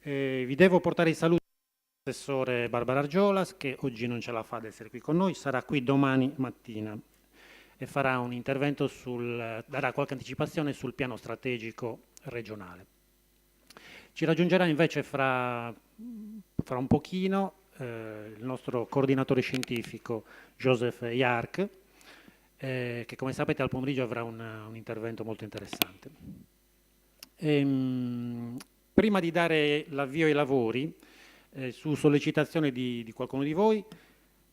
Vi devo portare i saluti dell'assessore Barbara Argiolas, che oggi non ce la fa ad essere qui con noi, sarà qui domani mattina e farà un intervento darà qualche anticipazione sul piano strategico regionale. Ci raggiungerà invece fra un pochino il nostro coordinatore scientifico Joseph Jark, che come sapete al pomeriggio avrà un intervento molto interessante. Prima di dare l'avvio ai lavori, su sollecitazione di qualcuno di voi,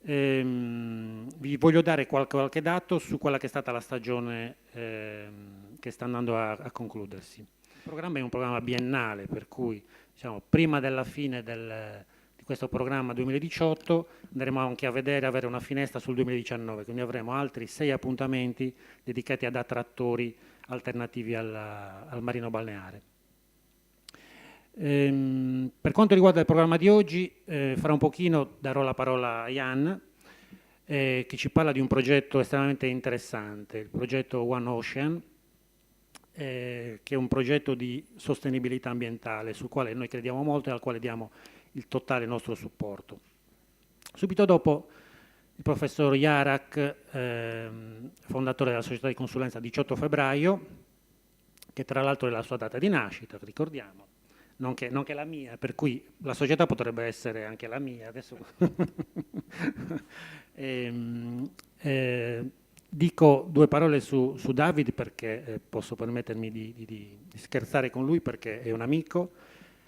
vi voglio dare qualche dato su quella che è stata la stagione che sta andando a concludersi. Il programma è un programma biennale, per cui diciamo, prima della fine di questo programma 2018 andremo anche a avere una finestra sul 2019, quindi avremo altri 6 appuntamenti dedicati ad attrattori alternativi al marino balneare. Per quanto riguarda il programma di oggi, fra un pochino darò la parola a Jan, che ci parla di un progetto estremamente interessante, il progetto One Ocean, che è un progetto di sostenibilità ambientale sul quale noi crediamo molto e al quale diamo il totale nostro supporto. Subito dopo il professor Jarak, fondatore della società di consulenza 18 febbraio, che tra l'altro è la sua data di nascita, ricordiamo, non che la mia, per cui la società potrebbe essere anche la mia. Adesso dico due parole su David perché posso permettermi di scherzare con lui perché è un amico.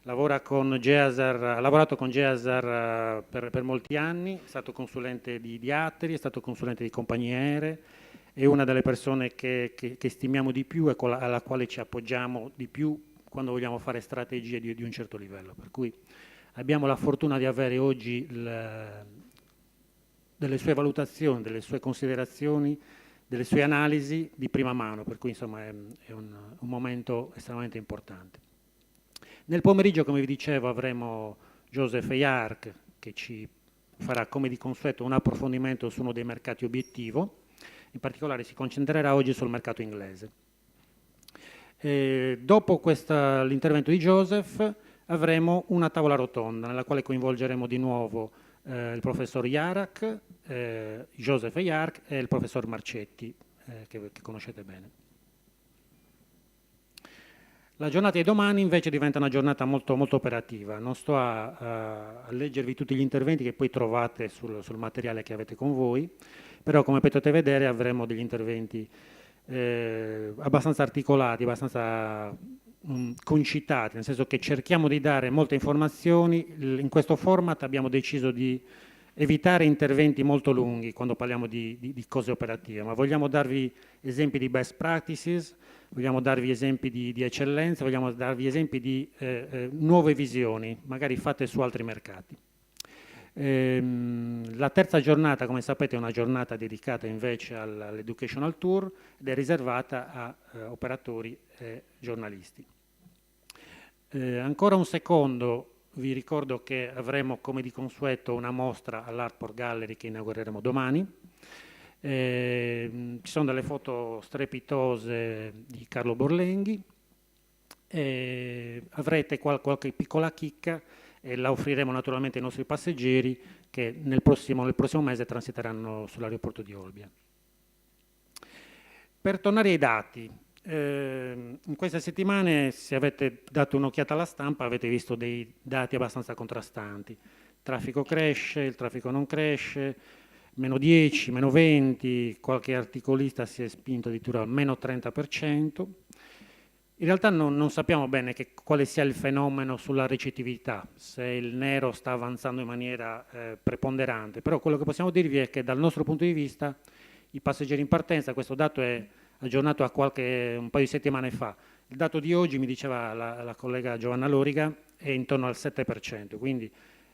Ha lavorato con Geasar per molti anni, è stato consulente di Atteri, è stato consulente di compagnie aeree, è una delle persone che stimiamo di più e alla quale ci appoggiamo di più quando vogliamo fare strategie di un certo livello. Per cui abbiamo la fortuna di avere oggi delle sue valutazioni, delle sue considerazioni, delle sue analisi di prima mano, per cui insomma è un momento estremamente importante. Nel pomeriggio, come vi dicevo, avremo Joseph Jark che ci farà come di consueto un approfondimento su uno dei mercati obiettivo, in particolare si concentrerà oggi sul mercato inglese. Dopo l'intervento di Joseph avremo una tavola rotonda nella quale coinvolgeremo di nuovo il professor Jarak, Joseph Jark e il professor Marcetti, che conoscete bene. La giornata di domani invece diventa una giornata molto, molto operativa. Non sto a leggervi tutti gli interventi che poi trovate sul materiale che avete con voi, però come potete vedere avremo degli interventi abbastanza articolati, abbastanza concitati, nel senso che cerchiamo di dare molte informazioni. In questo format abbiamo deciso di evitare interventi molto lunghi quando parliamo di cose operative, ma vogliamo darvi esempi di best practices, vogliamo darvi esempi di eccellenza, vogliamo darvi esempi di nuove visioni, magari fatte su altri mercati. La terza giornata, come sapete, è una giornata dedicata invece all'Educational Tour ed è riservata a operatori e giornalisti. Ancora un secondo, vi ricordo che avremo come di consueto una mostra all'Artport Gallery che inaugureremo domani. Ci sono delle foto strepitose di Carlo Borlenghi. Avrete qualche piccola chicca e la offriremo naturalmente ai nostri passeggeri che nel prossimo mese transiteranno sull'aeroporto di Olbia. Per tornare ai dati, in queste settimane, se avete dato un'occhiata alla stampa, avete visto dei dati abbastanza contrastanti. Il traffico cresce, il traffico non cresce, meno 10, meno 20, qualche articolista si è spinto addirittura al meno 30%. In realtà non sappiamo bene quale sia il fenomeno sulla ricettività, se il nero sta avanzando in maniera preponderante, però quello che possiamo dirvi è che dal nostro punto di vista i passeggeri in partenza, questo dato è aggiornato a un paio di settimane fa, il dato di oggi, mi diceva la collega Giovanna Loriga, è intorno al 7%, quindi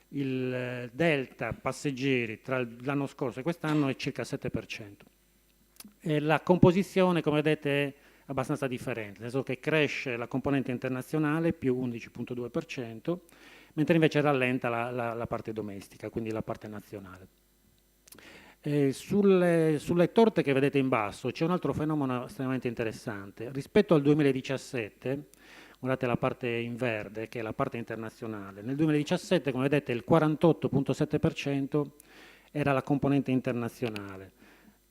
il delta passeggeri tra l'anno scorso e quest'anno è circa il 7%. E la composizione, come vedete, è abbastanza differente, nel senso che cresce la componente internazionale più 11,2%, mentre invece rallenta la parte domestica, quindi la parte nazionale. Sulle torte che vedete in basso c'è un altro fenomeno estremamente interessante. Rispetto al 2017, guardate la parte in verde, che è la parte internazionale. Nel 2017, come vedete, il 48,7% era la componente internazionale.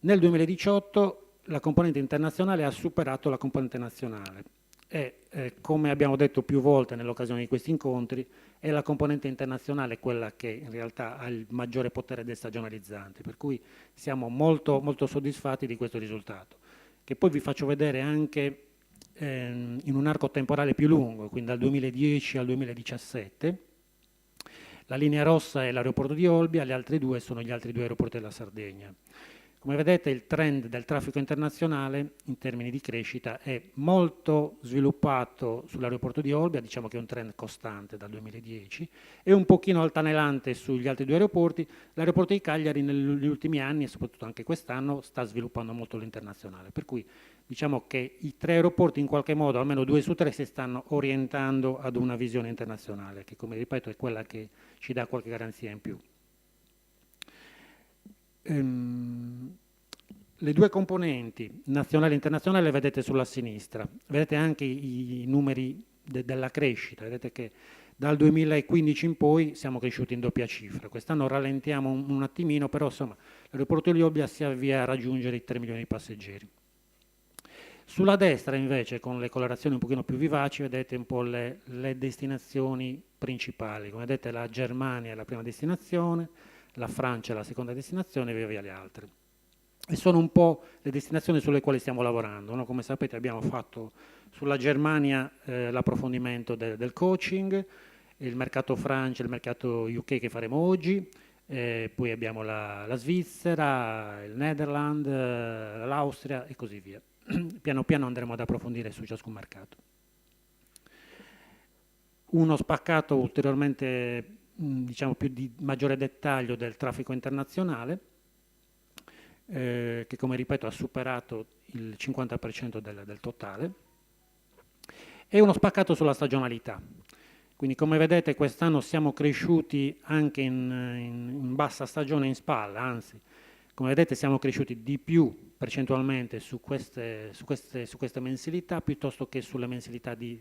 Nel 2018 la componente internazionale ha superato la componente nazionale e, come abbiamo detto più volte nell'occasione di questi incontri, è la componente internazionale quella che in realtà ha il maggiore potere destagionalizzante, per cui siamo molto, molto soddisfatti di questo risultato, che poi vi faccio vedere anche in un arco temporale più lungo, quindi dal 2010 al 2017. La linea rossa è l'aeroporto di Olbia, le altre due sono gli altri due aeroporti della Sardegna. Come vedete, il trend del traffico internazionale in termini di crescita è molto sviluppato sull'aeroporto di Olbia, diciamo che è un trend costante dal 2010, e un pochino altalenante sugli altri due aeroporti. L'aeroporto di Cagliari negli ultimi anni e soprattutto anche quest'anno sta sviluppando molto l'internazionale, per cui diciamo che i tre aeroporti in qualche modo, almeno 2 su 3, si stanno orientando ad una visione internazionale, che come ripeto è quella che ci dà qualche garanzia in più. Le due componenti, nazionale e internazionale, le vedete sulla sinistra. Vedete anche i numeri della crescita. Vedete che dal 2015 in poi siamo cresciuti in doppia cifra. Quest'anno rallentiamo un attimino, però insomma l'aeroporto di Olbia si avvia a raggiungere i 3 milioni di passeggeri. Sulla destra invece, con le colorazioni un pochino più vivaci, vedete un po' le destinazioni principali. Come vedete la Germania è la prima destinazione, la Francia è la seconda destinazione e via via le altre. E sono un po' le destinazioni sulle quali stiamo lavorando, no? Come sapete abbiamo fatto sulla Germania l'approfondimento del coaching, il mercato Francia, il mercato UK che faremo oggi, poi abbiamo la Svizzera, il Netherlands, l'Austria e così via. Piano piano andremo ad approfondire su ciascun mercato. Uno spaccato ulteriormente, diciamo più di maggiore dettaglio del traffico internazionale, che come ripeto ha superato il 50% del totale, e uno spaccato sulla stagionalità. Quindi come vedete quest'anno siamo cresciuti anche in bassa stagione in spalla, anzi come vedete siamo cresciuti di più percentualmente su queste mensilità piuttosto che sulle mensilità di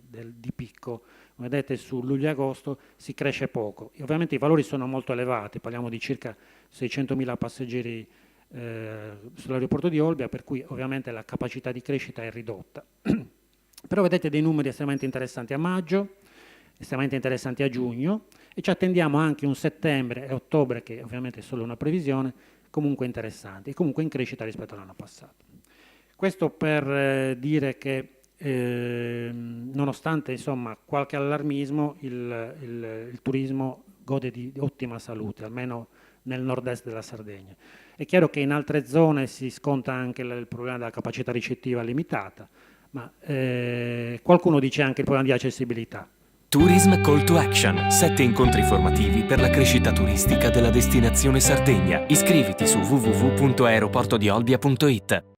picco. Come vedete su luglio e agosto si cresce poco. E ovviamente i valori sono molto elevati, parliamo di circa 600.000 passeggeri sull'aeroporto di Olbia, per cui ovviamente la capacità di crescita è ridotta. Però vedete dei numeri estremamente interessanti a maggio, estremamente interessanti a giugno, e ci attendiamo anche un settembre e ottobre, che ovviamente è solo una previsione, comunque interessanti e comunque in crescita rispetto all'anno passato. Questo per dire che nonostante insomma qualche allarmismo il turismo gode di ottima salute, almeno nel nord-est della Sardegna. È chiaro che in altre zone si sconta anche il problema della capacità ricettiva limitata, ma qualcuno dice anche il problema di accessibilità. Tourism Call to Action, 7 incontri formativi per la crescita turistica della destinazione Sardegna. Iscriviti su www.aeroportodiolbia.it.